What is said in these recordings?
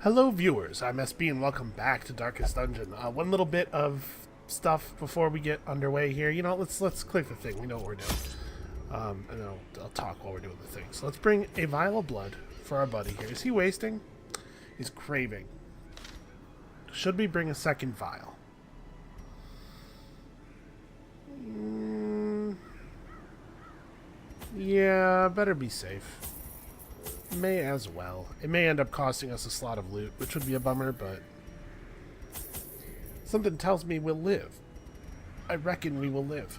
Hello viewers, I'm SB and welcome back to Darkest Dungeon. One little bit of stuff before we get underway here. You know, let's click the thing. We know what we're doing. And I'll talk while we're doing the thing. So let's bring a vial of blood for our buddy here. Is he wasting? He's craving. Should we bring a second vial? Yeah, better be safe. May as well. It may end up costing us a slot of loot, which would be a bummer, but something tells me we'll live. I reckon we will live.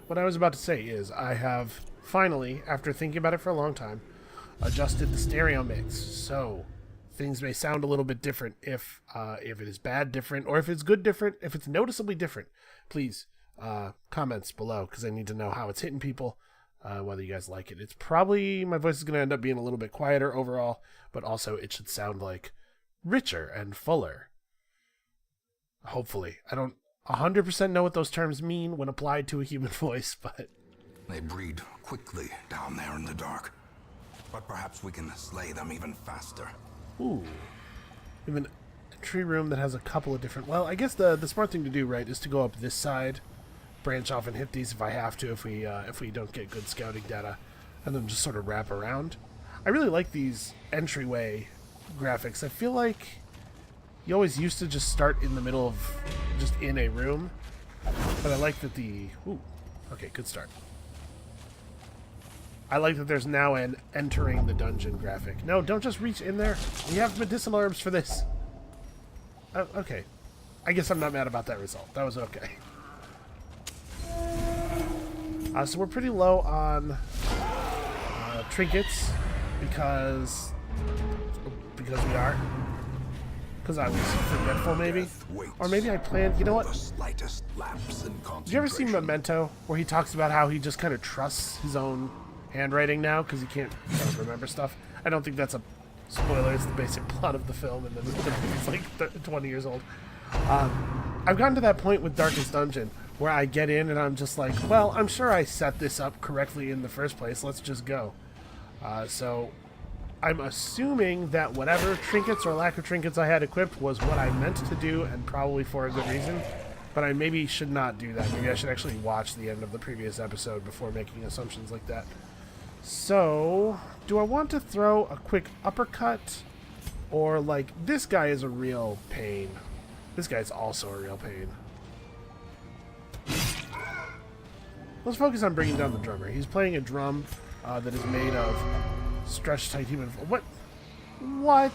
What I was about to say is I have finally, after thinking about it for a long time, adjusted the stereo mix. So things may sound a little bit different if it is bad different, or if it's good different, if it's noticeably different. Please, comments below, because I need to know how it's hitting people. Whether you guys like it. It's probably, my voice is going to end up being a little bit quieter overall, but also it should sound like richer and fuller. Hopefully. I don't 100% know what those terms mean when applied to a human voice, but... They breed quickly down there in the dark, but perhaps we can slay them even faster. Ooh. We have an entry room that has a couple of different... Well, I guess the smart thing to do, right, is to go up this side, branch off and hit these if I have to, if we don't get good scouting data, and then just sort of wrap around. I really like these entryway graphics. I feel like you always used to just start in the middle of just in a room, but I like that the... Ooh, okay, good start. I like that there's now an entering the dungeon graphic. No, don't just reach in there. We have medicinal herbs for this. Oh, okay. I guess I'm not mad about that result. That was okay. So we're pretty low on trinkets because we are. Because I was forgetful, maybe, or maybe I planned. You know what? Did you ever see Memento, where he talks about how he just kind of trusts his own handwriting now because he can't remember stuff? I don't think that's a spoiler. It's the basic plot of the film, and then it's like 20 years old. I've gotten to that point with Darkest Dungeon where I get in and I'm just like, well, I'm sure I set this up correctly in the first place. Let's just go. So I'm assuming that whatever trinkets or lack of trinkets I had equipped was what I meant to do, and probably for a good reason. But I maybe should not do that. Maybe I should actually watch the end of the previous episode before making assumptions like that. So, do I want to throw a quick uppercut? Or, like, this guy is a real pain. This guy's also a real pain. Let's focus on bringing down the drummer. He's playing a drum that is made of stretched titanium. What? What?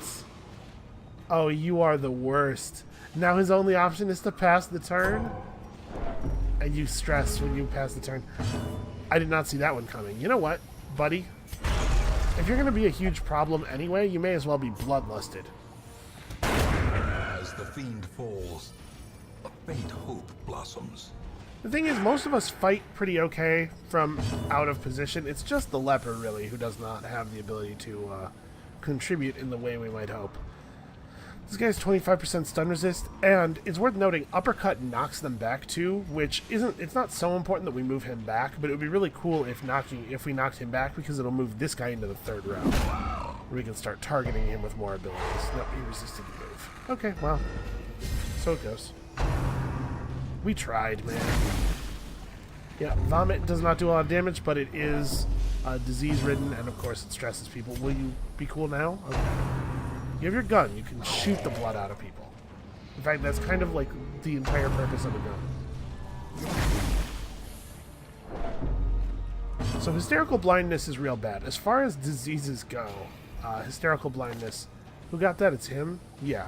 Oh, you are the worst. Now his only option is to pass the turn? And you stress when you pass the turn. I did not see that one coming. You know what, buddy? If you're going to be a huge problem anyway, you may as well be bloodlusted. As the fiend falls, a faint hope blossoms. The thing is, most of us fight pretty okay from out of position. It's just the leper, really, who does not have the ability to contribute in the way we might hope. This guy's 25% stun resist, and it's worth noting, uppercut knocks them back too, which isn't... It's not so important that we move him back, but it would be really cool if we knocked him back, because it'll move this guy into the third round, where we can start targeting him with more abilities. No, he resisted the move. Okay, well, so it goes. We tried, man. Yeah, vomit does not do a lot of damage, but it is disease-ridden, and of course it stresses people. Will you be cool now? Okay. You have your gun. You can shoot the blood out of people. In fact, that's kind of like the entire purpose of a gun. So hysterical blindness is real bad. As far as diseases go, hysterical blindness, who got that? It's him? Yeah.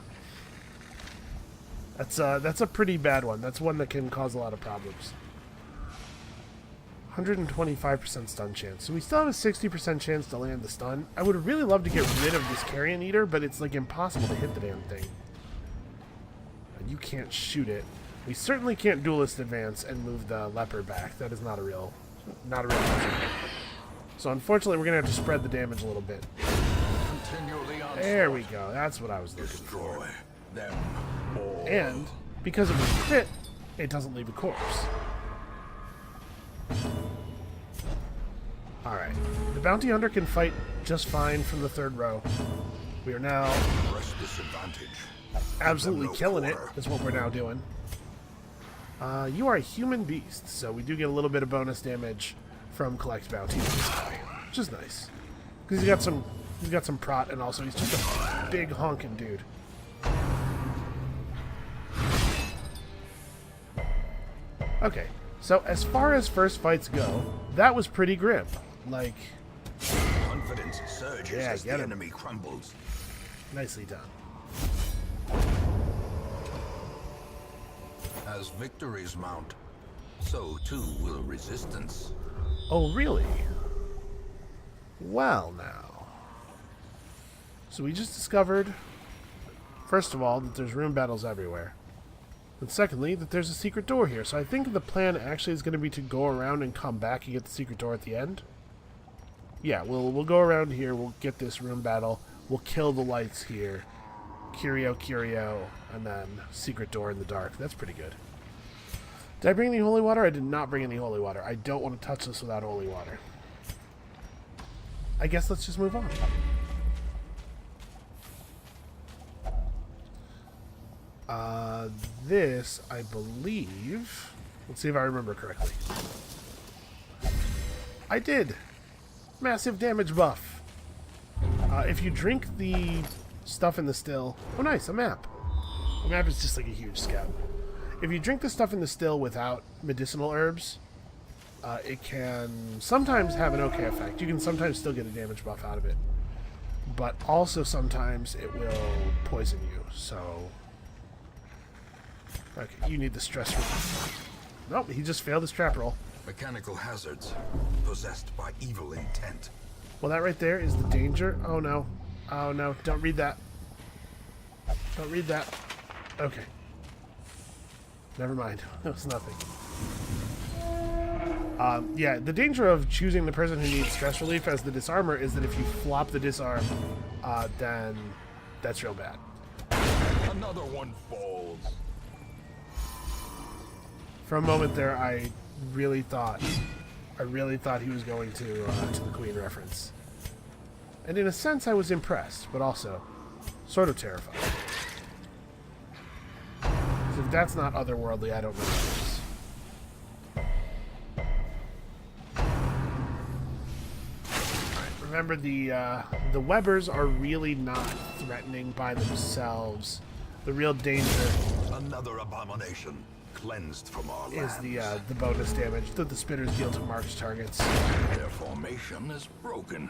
That's a pretty bad one. That's one that can cause a lot of problems. 125% stun chance. So we still have a 60% chance to land the stun. I would really love to get rid of this Carrion Eater, but it's like impossible to hit the damn thing. You can't shoot it. We certainly can't duelist advance and move the leper back. That is not a real option. So unfortunately, we're gonna have to spread the damage a little bit. There we go. That's what I was looking for. Them. And because it was crit, it doesn't leave a corpse. Alright. The bounty hunter can fight just fine from the third row. We are now Press disadvantage. absolutely no killing it, quarter. is what we're now doing. You are a human beast, so we do get a little bit of bonus damage from collect bounty, which is nice. Because he's got some prot, and also he's just a big honking dude. Okay, so as far as first fights go, that was pretty grim. Like, Confidence surges Yeah, as the get him. enemy crumbles. nicely done. As victories mount, so too will resistance. Oh, really? Well, now. So we just discovered, first of all, that there's room battles everywhere. And secondly, that there's a secret door here. So I think the plan actually is going to be to go around and come back and get the secret door at the end. Yeah, we'll go around here, we'll get this room battle, we'll kill the lights here. Curio, Curio, and then secret door in the dark. That's pretty good. Did I bring any holy water? I did not bring any holy water. I don't want to touch this without holy water. I guess let's just move on. This, I believe... Let's see if I remember correctly. I did! Massive damage buff. If you drink the stuff in the still... Oh, nice, a map. A map is just like a huge scout. If you drink the stuff in the still without medicinal herbs, it can sometimes have an okay effect. You can sometimes still get a damage buff out of it. But also sometimes it will poison you, so... Okay, you need the stress relief. Nope, he just failed his trap roll. Mechanical hazards, possessed by evil intent. Well, that right there is the danger. Oh, no. Oh, no. Don't read that. Don't read that. Okay. Never mind. It was nothing. Yeah, the danger of choosing the person who needs stress relief as the disarmer is that if you flop the disarm, then that's real bad. Another one falls. For a moment there, I really thought he was going to the Queen reference. And in a sense, I was impressed, but also sort of terrified. 'Cause if that's not otherworldly, I don't know what is. Remember, the Webbers are really not threatening by themselves. The real danger Another abomination cleansed from our is lands. the bonus damage that the spitters deal to marked targets. Their formation is broken.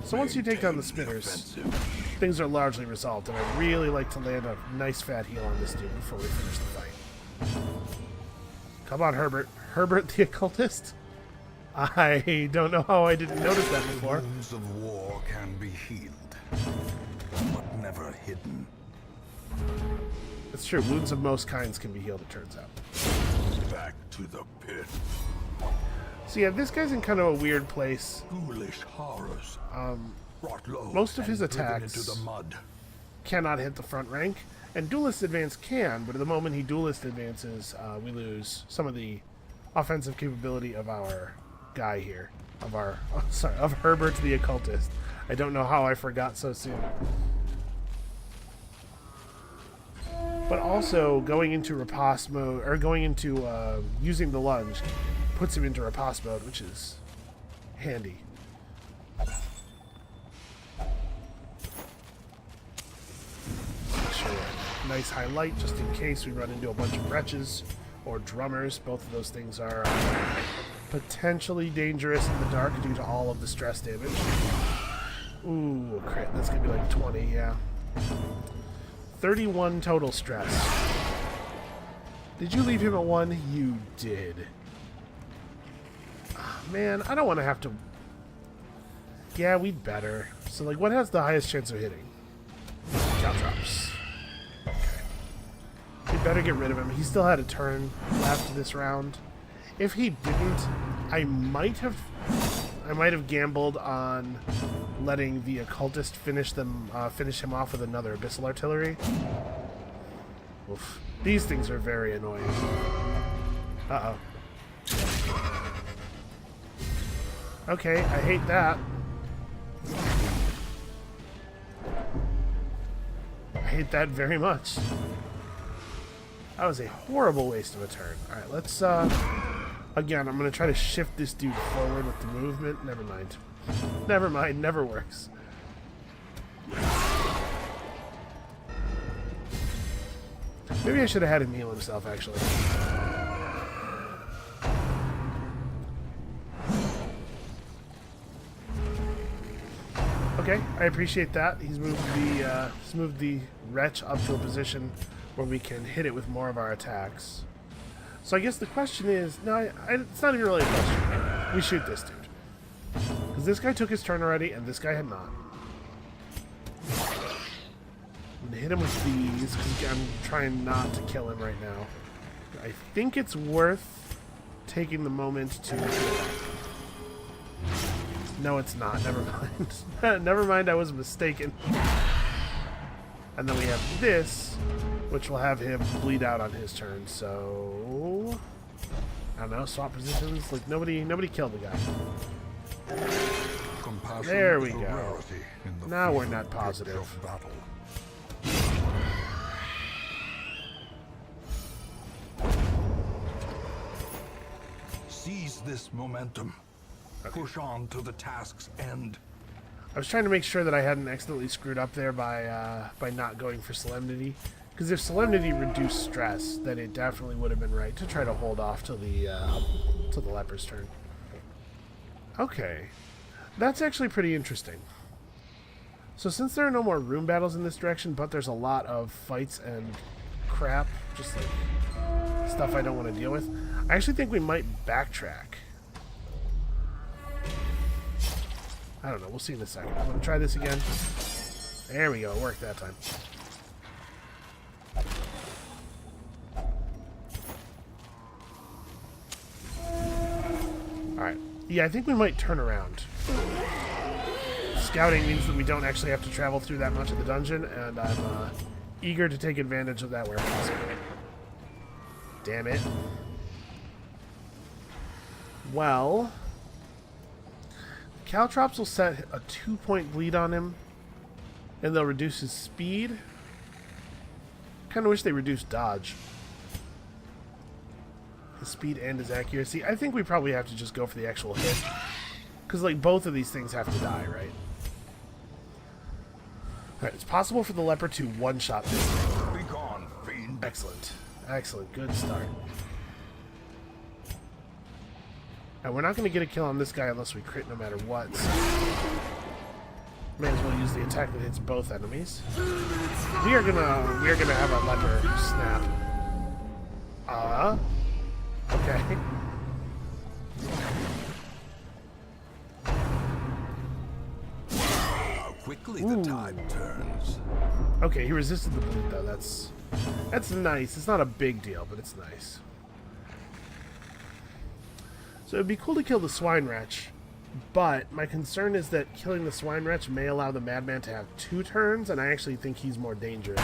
So once you take down the Maintain spitters, offensive. things are largely resolved, and I'd really like to land a nice fat heal on this dude before we finish the fight. Come on, Herbert. Herbert the Occultist? I don't know how I didn't notice that before. Wounds of war can be healed, but never hidden. It's true, wounds of most kinds can be healed, it turns out. Back to the pit. So yeah, this guy's in kind of a weird place. Ghoulish horrors. Brought low Most of his and driven attacks into the mud. cannot hit the front rank, and Duelist Advance can, but at the moment he Duelist Advances, we lose some of the offensive capability of our guy here. Of Herbert the Occultist. I don't know how I forgot so soon. But also, going into riposte mode, or going into using the lunge, puts him into riposte mode, which is handy. Sure, nice highlight just in case we run into a bunch of wretches or drummers. Both of those things are potentially dangerous in the dark due to all of the stress damage. Ooh, crit. That's gonna be like 20, yeah. 31 total stress. Did you leave him at 1? You did. Oh, man, I don't want to have to... Yeah, we'd better. So, like, what has the highest chance of hitting? Caltrops. Okay. We'd better get rid of him. He still had a turn left this round. If he didn't, I might have gambled on letting the Occultist finish him off with another Abyssal Artillery. Oof. These things are very annoying. Uh-oh. Okay, I hate that. appreciate that very much. That was a horrible waste of a turn. Alright, let's, again, I'm going to try to shift this dude forward with the movement. Never mind. Never mind, never works. Maybe I should have had him heal himself, actually. Okay, I appreciate that. He's moved the wretch up to a position where we can hit it with more of our attacks. So I guess the question is, no, it's not even really a question. We shoot this dude. Because this guy took his turn already, and this guy had not. I'm going to hit him with these, because I'm trying not to kill him right now. I think it's worth taking the moment to... No, it's not. Never mind. Never mind, I was mistaken. And then we have this, which will have him bleed out on his turn, so... I don't know, swap positions. Like, nobody killed the guy. There we go. Now we're not positive. Seize this momentum. Push on to the task's end. I was trying to make sure that I hadn't accidentally screwed up there by not going for Solemnity. Because if Solemnity reduced stress, then it definitely would have been right to try to hold off till the leper's turn. Okay. That's actually pretty interesting. So since there are no more room battles in this direction, but there's a lot of fights and crap, just like stuff I don't want to deal with, I actually think we might backtrack. I don't know, we'll see in a second. I'm going to try this again. There we go, it worked that time. Alright. Yeah, I think we might turn around. Scouting means that we don't actually have to travel through that much of the dungeon, and I'm eager to take advantage of that where possible. Damn it. Well... Caltrops will set a 2-point bleed on him, and they'll reduce his speed. Kind of wish they reduced dodge. His speed and his accuracy. I think we probably have to just go for the actual hit. Because, like, both of these things have to die, right? Alright, it's possible for the leper to one-shot this thing. Be gone, fiend. Excellent. Excellent. Good start. And we're not going to get a kill on this guy unless we crit no matter what. So may as well use the attack that hits both enemies. We're gonna have a leper snap. Okay. How quickly the tide turns. Okay, he resisted the bleed though. That's nice. It's not a big deal, but it's nice. So it'd be cool to kill the swine wretch, but my concern is that killing the swine wretch may allow the madman to have 2 turns, and I actually think he's more dangerous.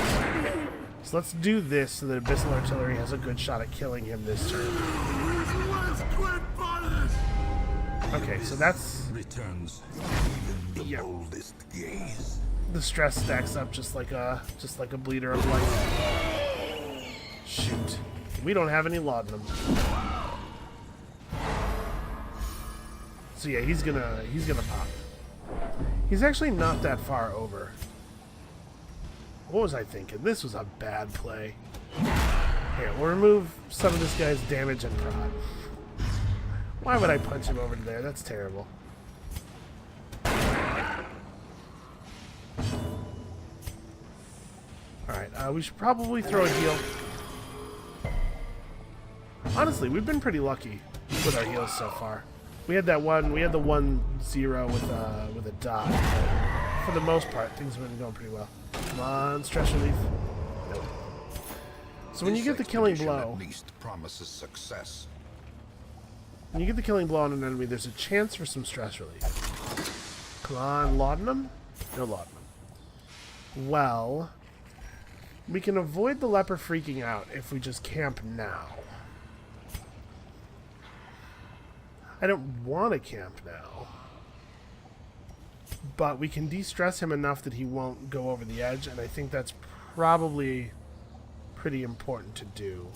So let's do this so that Abyssal Artillery has a good shot at killing him this turn. Okay, so that's... returns the boldest gaze. The stress stacks up just like a bleeder of light. Shoot. We don't have any laudanum. So yeah, he's gonna pop. He's actually not that far over. What was I thinking? This was a bad play. Here, we'll remove some of this guy's damage and prod. Why would I punch him over to there? That's terrible. Alright, we should probably throw a heal. Honestly, we've been pretty lucky with our heals so far. We had the 1-0 with a dot. For the most part, things have been going pretty well. Come on, stress relief. Nope. So when you get the killing blow, at least promises success. when you get the killing blow on an enemy, there's a chance for some stress relief. Come on, laudanum? No laudanum. Well, we can avoid the leper freaking out if we just camp now. I don't want to camp now. But we can de-stress him enough that he won't go over the edge, and I think that's probably pretty important to do.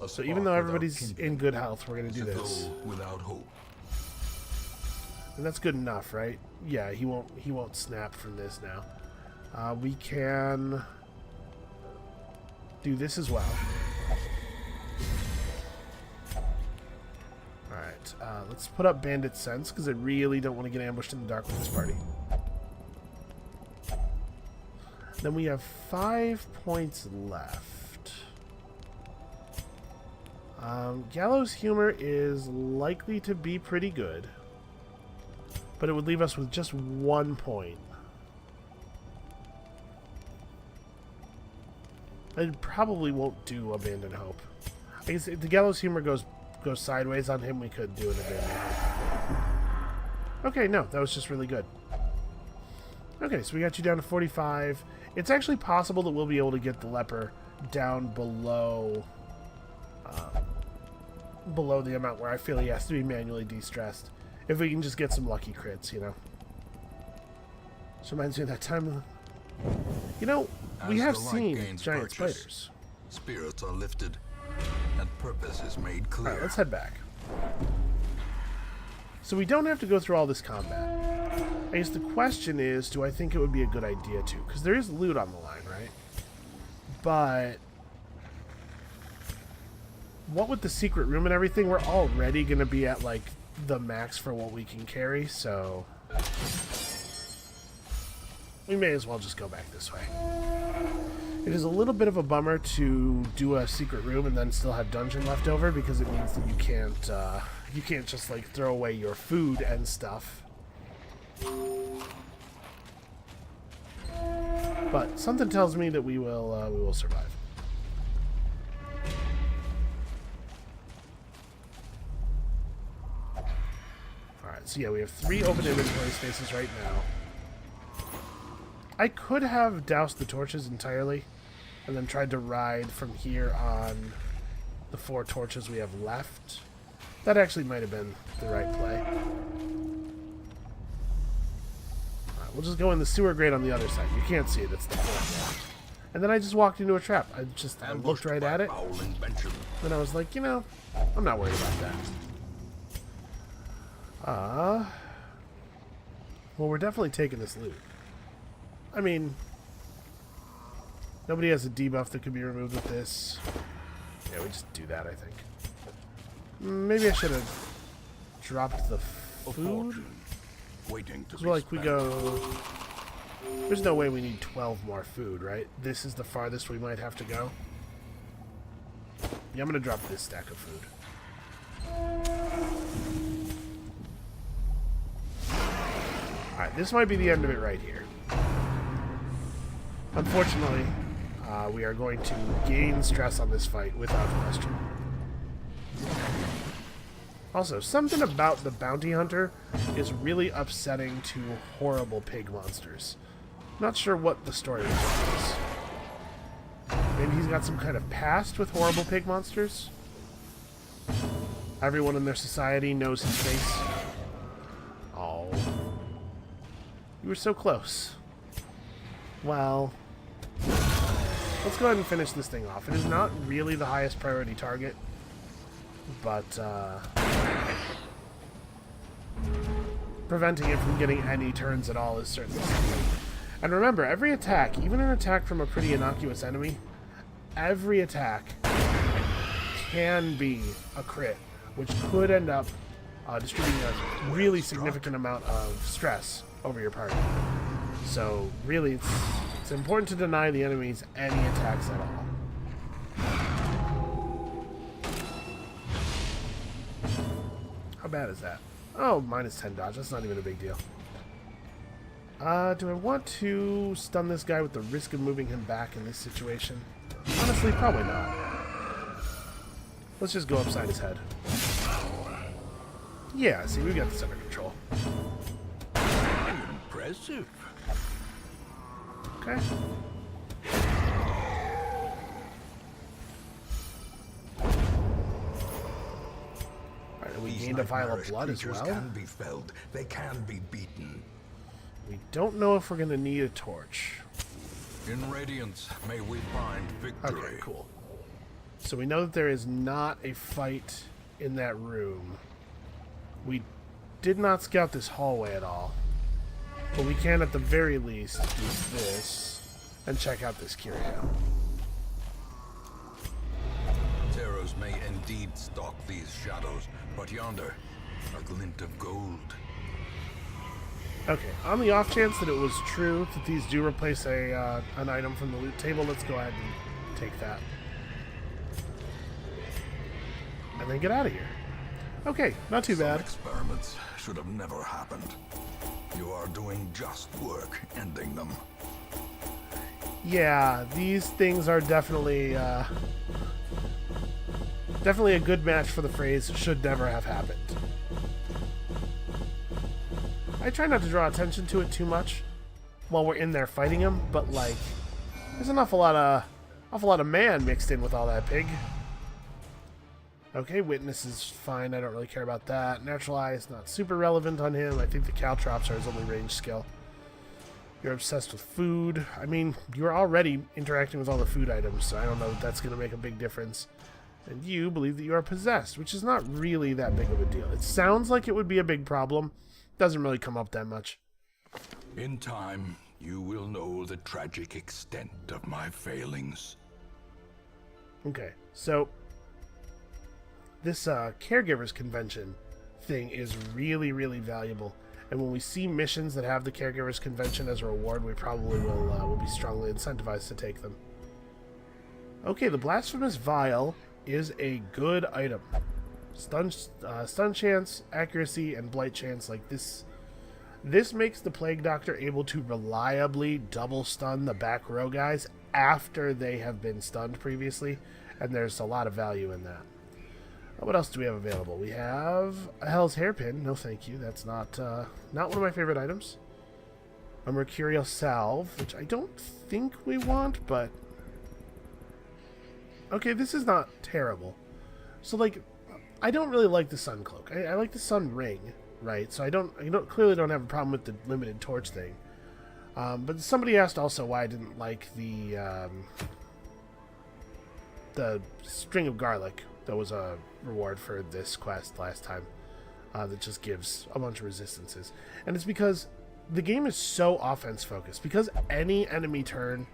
So even though everybody's in good health, we're going to do this. Without hope. And that's good enough, right? Yeah, he won't snap from this now. We can do this as well. Alright, let's put up Bandit Sense, because I really don't want to get ambushed in the dark with this party. Then we have 5 points left. Gallows Humor is likely to be pretty good, but it would leave us with just 1 point. I probably won't do Abandon Hope. I guess if the Gallows Humor goes sideways on him, we could do an Abandon Hope. Okay, no, that was just really good. Okay, so we got you down to 45. It's actually possible that we'll be able to get the leper down below below the amount where I feel he has to be manually de-stressed. If we can just get some lucky crits, you know. This reminds me of that time. You know, we have seen giant spiders. Spirits are lifted, and purpose is made clear. Alright, let's head back. So we don't have to go through all this combat. I guess the question is, do I think it would be a good idea to? Because there is loot on the line, right? But what with the secret room and everything, we're already going to be at, like, the max for what we can carry, so we may as well just go back this way. It is a little bit of a bummer to do a secret room and then still have dungeon left over, because it means that you can't just, like, throw away your food and stuff. But something tells me that we will survive. Alright, so yeah, we have 3 open inventory spaces right now. I could have doused the torches entirely and then tried to ride from here on the 4 torches we have left. That actually might have been the right play. Alright, we'll just go in the sewer grate on the other side. You can't see it, it's the 4th one. And then I just walked into a trap. I looked right at it. Then I was like, you know, I'm not worried about that. Well, we're definitely taking this loot. I mean, nobody has a debuff that could be removed with this. Yeah, we just do that, I think. Maybe I should have dropped the food. Because, like, we go... There's no way we need 12 more food, right? This is the farthest we might have to go. Yeah, I'm going to drop this stack of food. Alright, this might be the end of it right here. Unfortunately, we are going to gain stress on this fight without question. Also, something about the bounty hunter is really upsetting to horrible pig monsters. Not sure what the story is. Maybe he's got some kind of past with horrible pig monsters? Everyone in their society knows his face. Oh. You were so close. Well, let's go ahead and finish this thing off. It is not really the highest priority target, but preventing it from getting any turns at all is certainly something. And remember, every attack, even an attack from a pretty innocuous enemy, every attack can be a crit, which could end up distributing a really significant amount of stress over your party. So really, it's important to deny the enemies any attacks at all. How bad is that? Oh, minus 10 dodge. That's not even a big deal. Do I want to stun this guy with the risk of moving him back in this situation? Honestly, probably not. Let's just go upside his head. Yeah, see, we've got this under control. Impressive. Okay. Alright, we gained a vial of blood as well. Can be felled. They can be beaten. We don't know if we're going to need a torch. In Radiance, may we find victory. Okay, cool. So we know that there is not a fight in that room. We did not scout this hallway at all. But we can, at the very least, do this and check out this curio. Terrors may indeed stalk these shadows, but yonder, a glint of gold. Okay, on the off chance that it was true that these do replace an item from the loot table, let's go ahead and take that. And then get out of here. Okay, not too bad. Some experiments should have never happened. You are doing just work ending them. Yeah, these things are definitely definitely a good match for the phrase "should never have happened." I try not to draw attention to it too much while we're in there fighting him, but like, there's an awful lot of man mixed in with all that pig. Okay, witness is fine. I don't really care about that. Natural eye is not super relevant on him. I think the caltrops are his only range skill. You're obsessed with food. I mean, you're already interacting with all the food items, so I don't know if that's going to make a big difference. And you believe that you are possessed, which is not really that big of a deal. It sounds like it would be a big problem. Doesn't really come up that much. In time, you will know the tragic extent of my failings. Okay, so this caregivers convention thing is really, really valuable. And when we see missions that have the caregivers convention as a reward, we probably will be strongly incentivized to take them. Okay, the blasphemous vial is a good item. Stun chance, accuracy, and blight chance. Like this makes the Plague Doctor able to reliably double stun the back row guys after they have been stunned previously, and there's a lot of value in that. What else do we have available? We have a Hell's Hairpin. No, thank you. That's not one of my favorite items. A Mercurial Salve, which I don't think we want, but okay, this is not terrible. So, like, I don't really like the Sun Cloak. I like the Sun Ring, right? So I clearly don't have a problem with the limited torch thing. But somebody asked also why I didn't like the String of Garlic. That was a reward for this quest last time. That just gives a bunch of resistances. And it's because the game is so offense focused. Because any enemy turn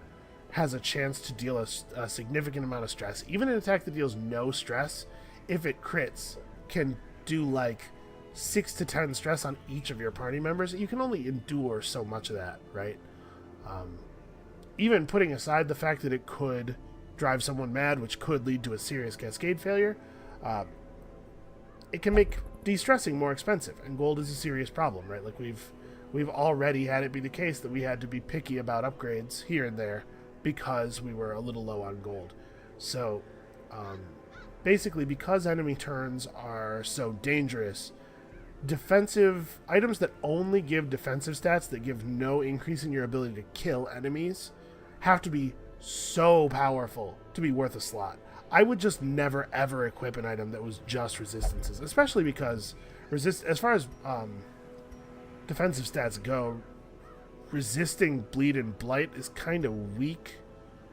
has a chance to deal a significant amount of stress. Even an attack that deals no stress, if it crits, can do like 6 to 10 stress on each of your party members. You can only endure so much of that, right? Even putting aside the fact that it could drive someone mad, which could lead to a serious cascade failure, it can make de-stressing more expensive, and gold is a serious problem, right? Like we've already had it be the case that we had to be picky about upgrades here and there because we were a little low on gold. So basically, because enemy turns are so dangerous, defensive items that only give defensive stats that give no increase in your ability to kill enemies have to be so powerful to be worth a slot. I would just never ever equip an item that was just resistances, especially because as far as defensive stats go, resisting bleed and blight is kind of weak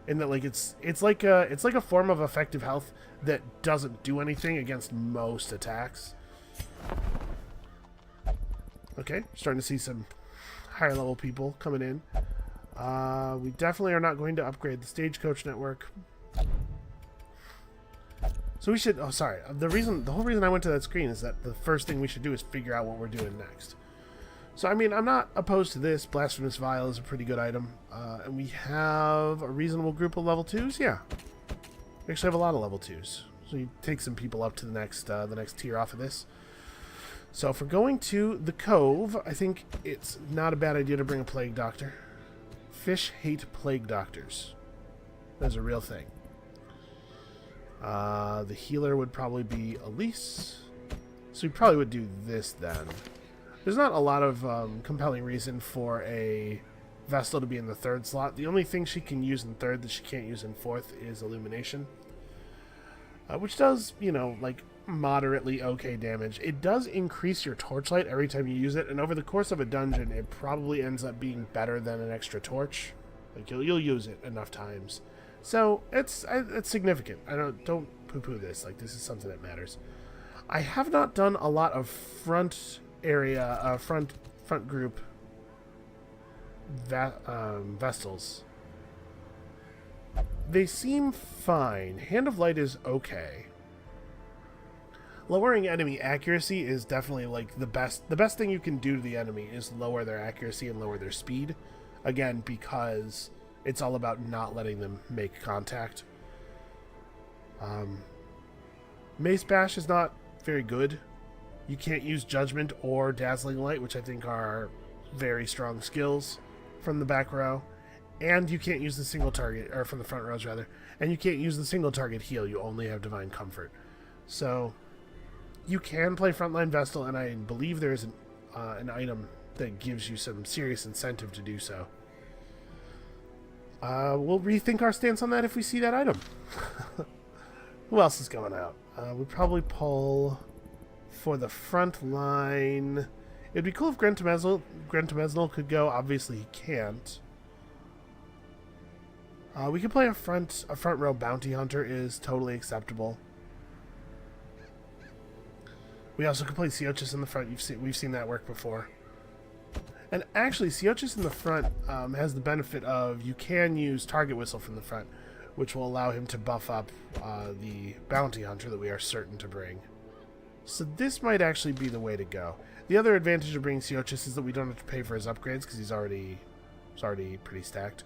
in that, like, it's like a form of effective health that doesn't do anything against most attacks. Okay, starting to see some higher level people coming in. We definitely are not going to upgrade the stagecoach network. So we should... Oh, sorry. The whole reason I went to that screen is that the first thing we should do is figure out what we're doing next. So, I mean, I'm not opposed to this. Blasphemous Vial is a pretty good item. And we have a reasonable group of level 2s? Yeah. We actually have a lot of level 2s. So you take some people up to the next tier off of this. So if we're going to the Cove, I think it's not a bad idea to bring a Plague Doctor. Fish hate Plague Doctors. That's a real thing. The healer would probably be Elise. So we probably would do this then. There's not a lot of compelling reason for a Vestal to be in the 3rd slot. The only thing she can use in 3rd that she can't use in 4th is Illumination. Which does, you know, like, moderately okay damage. It does increase your torchlight every time you use it, and over the course of a dungeon, it probably ends up being better than an extra torch. Like you'll use it enough times. So it's significant. Don't poo-poo this. Like this is something that matters. I have not done a lot of front area, front group Vestals. They seem fine. Hand of Light is okay. Lowering enemy accuracy is definitely like the best. The best thing you can do to the enemy is lower their accuracy and lower their speed. Again, because it's all about not letting them make contact. Mace Bash is not very good. You can't use Judgment or Dazzling Light, which I think are very strong skills from the back row. And you can't use the single target, or from the front rows rather. And you can't use the single target heal. You only have Divine Comfort. So you can play Frontline Vestal, and I believe there is an item that gives you some serious incentive to do so. We'll rethink our stance on that if we see that item. Who else is going out? We'll probably pull for the front line. It'd be cool if Grentemesnil could go. Obviously, he can't. We could play a front row bounty hunter is totally acceptable. We also could play Siochis in the front. We've seen that work before. And actually, Siochis in the front has the benefit of you can use Target Whistle from the front, which will allow him to buff up the bounty hunter that we are certain to bring. So this might actually be the way to go. The other advantage of bringing Siochis is that we don't have to pay for his upgrades because he's already pretty stacked.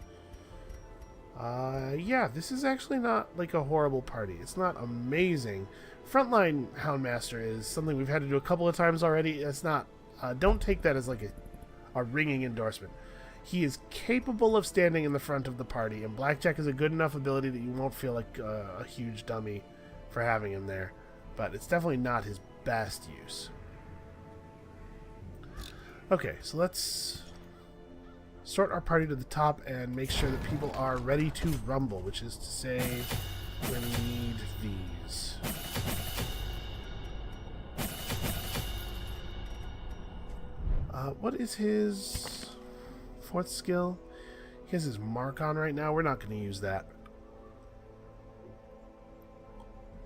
Yeah, this is actually not like a horrible party. It's not amazing. Frontline Houndmaster is something we've had to do a couple of times already. It's not. Don't take that as like a ringing endorsement. He is capable of standing in the front of the party, and Blackjack is a good enough ability that you won't feel like a huge dummy for having him there. But it's definitely not his best use. Okay, so let's sort our party to the top and make sure that people are ready to rumble, which is to say we need these. What is his fourth skill? He has his mark on right now. We're not going to use that.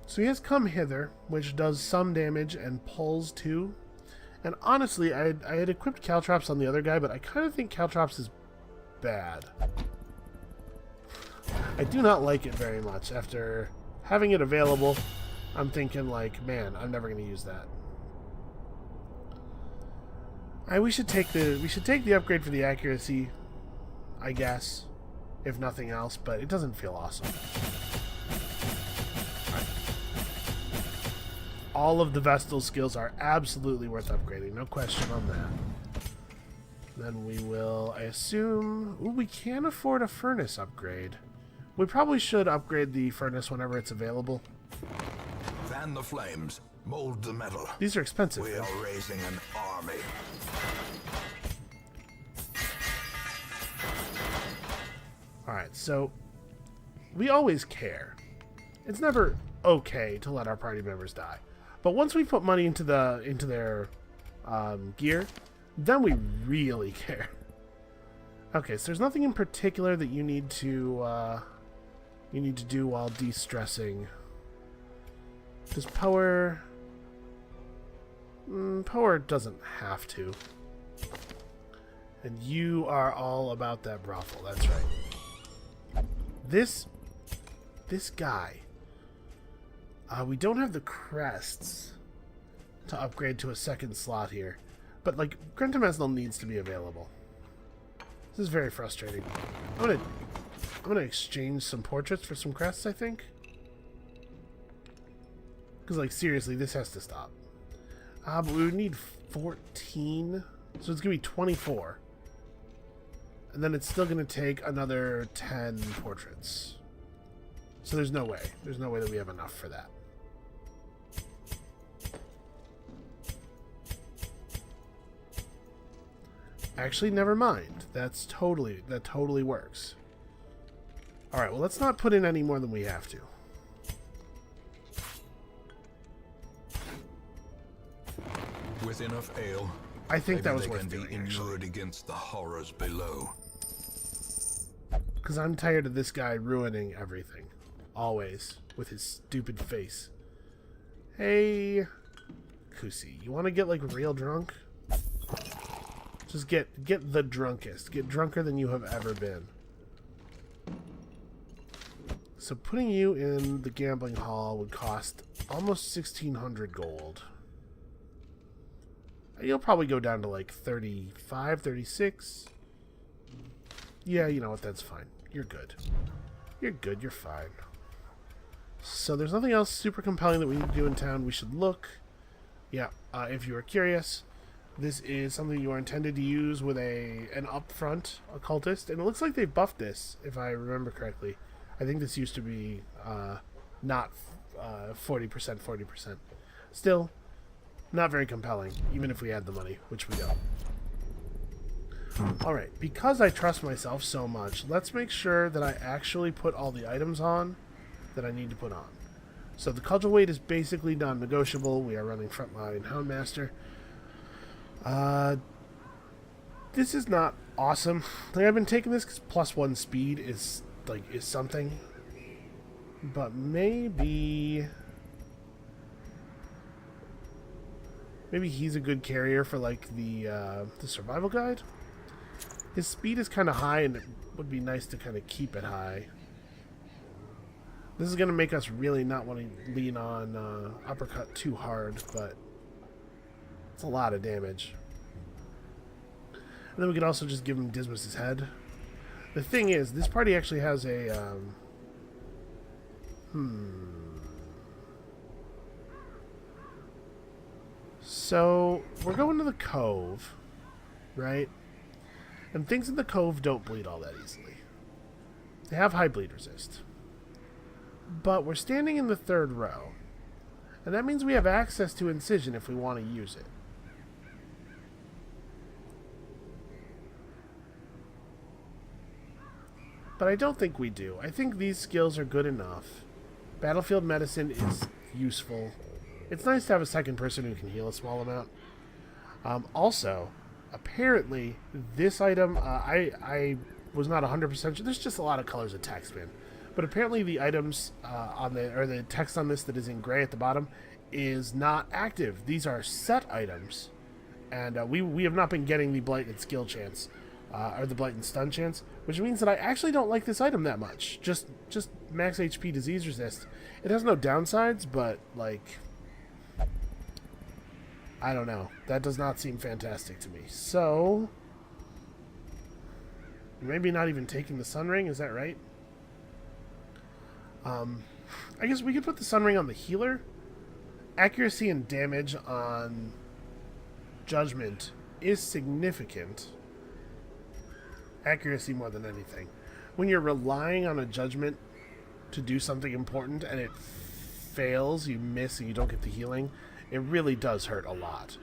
So he has Come Hither, which does some damage and pulls too. And honestly, I had equipped Caltrops on the other guy, but I kind of think Caltrops is bad. I do not like it very much. After having it available, I'm thinking like, man, I'm never going to use that. We should take the upgrade for the accuracy, I guess, if nothing else, but it doesn't feel awesome. All of the Vestal skills are absolutely worth upgrading, no question on that. Then we will, I assume... Ooh, we can afford a furnace upgrade. We probably should upgrade the furnace whenever it's available. Fan the flames, mold the metal. These are expensive. We are raising an army. Alright, so we always care. It's never okay to let our party members die. But once we put money into their gear, then we really care. Okay, so there's nothing in particular that you need to do while de-stressing. Does Power... Power doesn't have to. And you are all about that brothel, that's right. This guy... we don't have the crests to upgrade to a second slot here. But, like, Grentemesnil needs to be available. This is very frustrating. I'm gonna exchange some portraits for some crests, I think. Because, like, seriously, this has to stop. But we would need 14. So it's gonna be 24. And then it's still gonna take another 10 portraits. So there's no way. There's no way that we have enough for that. Actually, never mind. That totally works. Alright, well, let's not put in any more than we have to. With enough ale, I think that was maybe worth they can doing, be actually. inured against the horrors below. Because I'm tired of this guy ruining everything. Always. With his stupid face. Hey, Kusi, you want to get, like, real drunk? Just get the drunkest. Get drunker than you have ever been. So putting you in the gambling hall would cost almost 1,600 gold. You'll probably go down to like 35, 36. Yeah, you know what, that's fine. You're good. You're good, you're fine. So there's nothing else super compelling that we need to do in town. We should look. Yeah, if you are curious, this is something you are intended to use with an upfront occultist. And it looks like they've buffed this, if I remember correctly. I think this used to be not 40%, 40%. Still, not very compelling, even if we had the money, which we don't. Alright, because I trust myself so much, let's make sure that I actually put all the items on that I need to put on. So the cudgel weight is basically non-negotiable. We are running Frontline Houndmaster. This is not awesome. Like, I've been taking this because +1 speed is something. But maybe he's a good carrier for like the survival guide. His speed is kind of high, and it would be nice to kind of keep it high. This is going to make us really not want to lean on uppercut too hard, but it's a lot of damage. And then we could also just give him Dismas' head. The thing is, this party actually has a So we're going to the cove, right? And things in the cove don't bleed all that easily. They have high bleed resist. But we're standing in the 3rd row. And that means we have access to Incision if we want to use it. But I don't think we do. I think these skills are good enough. Battlefield Medicine is useful. It's nice to have a second person who can heal a small amount. Also, apparently, this item, I was not 100% sure. There's just a lot of colors of text, man. But apparently the items the text on this that is in gray at the bottom is not active. These are set items. And we have not been getting the Blight and Skill chance. Or the Blight and Stun chance. Which means that I actually don't like this item that much. Just max HP disease resist. It has no downsides, but like, I don't know. That does not seem fantastic to me. So maybe not even taking the Sun Ring, is that right? I guess we could put the Sun Ring on the healer. Accuracy and damage on Judgment is significant. Accuracy more than anything. When you're relying on a Judgment to do something important and it fails, you miss and you don't get the healing, it really does hurt a lot.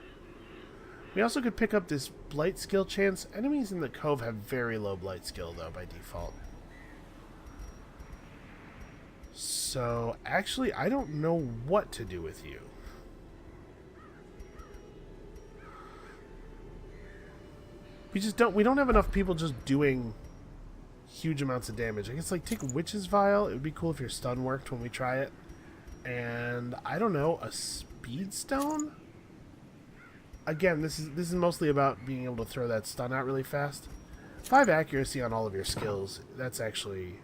We also could pick up this Blight skill chance. Enemies in the cove have very low Blight skill though by default. So actually I don't know what to do with you. We don't have enough people just doing huge amounts of damage. I guess like take Witch's Vial. It would be cool if your stun worked when we try it. And I don't know, a Speed Stone? Again, this is mostly about being able to throw that stun out really fast. 5 accuracy on all of your skills. That's actually,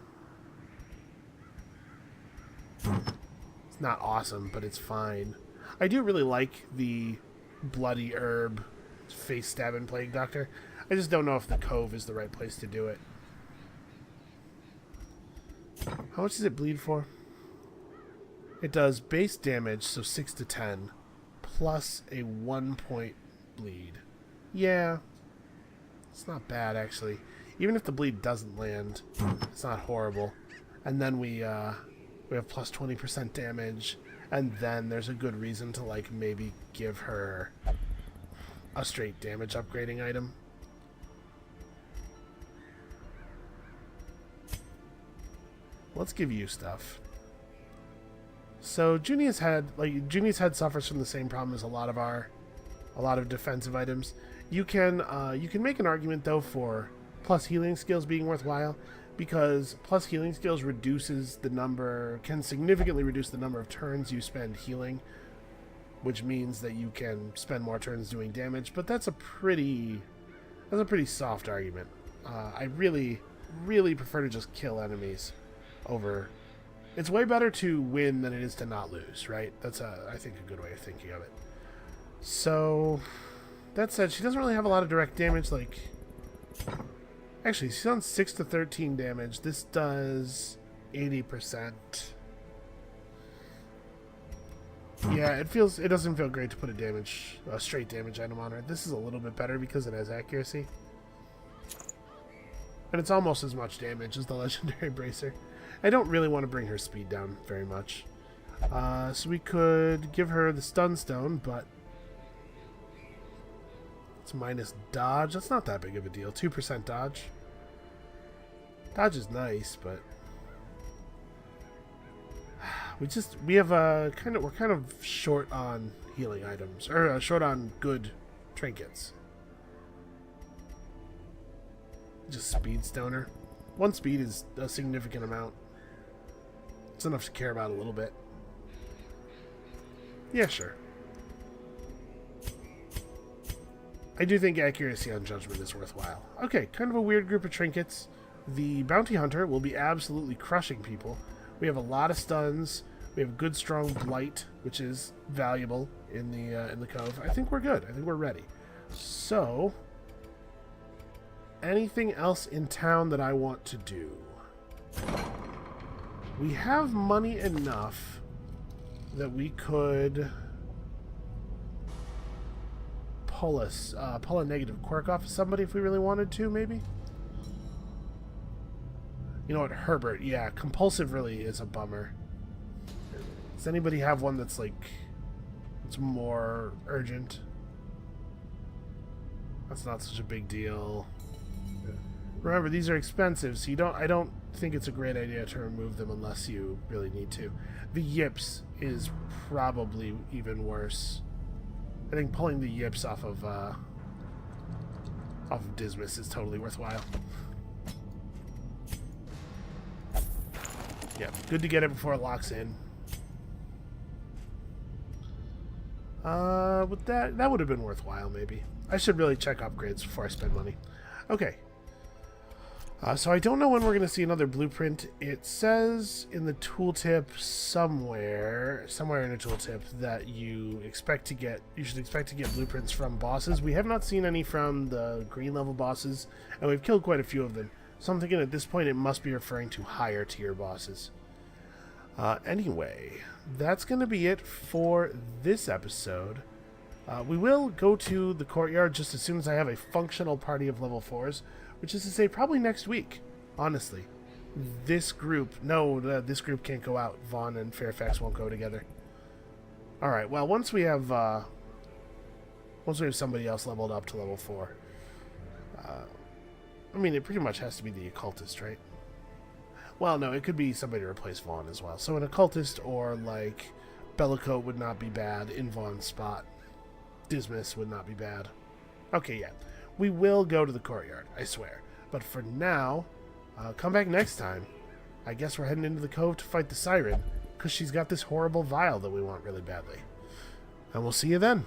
it's not awesome, but it's fine. I do really like the Bloody Herb face stabbing Plague Doctor. I just don't know if the cove is the right place to do it. How much does it bleed for? It does base damage, so 6 to 10, plus a 1 point bleed. Yeah, it's not bad actually. Even if the bleed doesn't land, it's not horrible. And then we have plus 20% damage, and then there's a good reason to like maybe give her a straight damage upgrading item. Let's give you stuff. So Junia's head suffers from the same problem as a lot of defensive items. You can make an argument though for plus healing skills being worthwhile, because plus healing skills can significantly reduce the number of turns you spend healing, which means that you can spend more turns doing damage. But that's a pretty soft argument. I really prefer to just kill enemies over. It's way better to win than it is to not lose, right? That's I think a good way of thinking of it. So that said, she doesn't really have a lot of direct damage. Like, actually, she's on 6 to 13 damage. This does 80%. Yeah, it doesn't feel great to put a straight damage item on her. This is a little bit better because it has accuracy. And it's almost as much damage as the legendary bracer. I don't really want to bring her speed down very much. So we could give her the stun stone, but it's minus dodge. That's not that big of a deal. 2% dodge. Dodge is nice, but we're kind of short on healing items, or short on good trinkets. Just speed stoner. 1 speed is a significant amount. It's enough to care about a little bit. Yeah, sure. I do think accuracy on judgment is worthwhile. Okay, kind of a weird group of trinkets. The bounty hunter will be absolutely crushing people. We have a lot of stuns. We have good strong blight, which is valuable in the cove. I think we're good. I think we're ready. So, anything else in town that I want to do? We have money enough that we could pull a negative quirk off of somebody if we really wanted to, maybe? You know what, Herbert, yeah, compulsive really is a bummer. Does anybody have one that's more urgent? That's not such a big deal. Remember, these are expensive, so I don't think it's a great idea to remove them unless you really need to. The yips is probably even worse. I think pulling the yips off of Dismas is totally worthwhile. Yeah, good to get it before it locks in. With that would have been worthwhile, maybe. I should really check upgrades before I spend money. Okay. So I don't know when we're going to see another blueprint. It says in the tooltip somewhere in the tooltip that you should expect to get blueprints from bosses. We have not seen any from the green level bosses, and we've killed quite a few of them. So I'm thinking at this point it must be referring to higher tier bosses. Anyway, that's going to be it for this episode. We will go to the courtyard just as soon as I have a functional party of level 4s, which is to say probably next week, honestly. This group can't go out. Vaughn and Fairfax won't go together. Alright, well, once we have somebody else leveled up to level 4, I mean, it pretty much has to be the occultist, right? Well, no, it could be somebody to replace Vaughn as well. So an occultist or, like, Bellicote would not be bad in Vaughn's spot. Dismas would not be bad. Okay, yeah. We will go to the courtyard, I swear. But for now, come back next time. I guess we're heading into the cove to fight the siren, because she's got this horrible vial that we want really badly. And we'll see you then.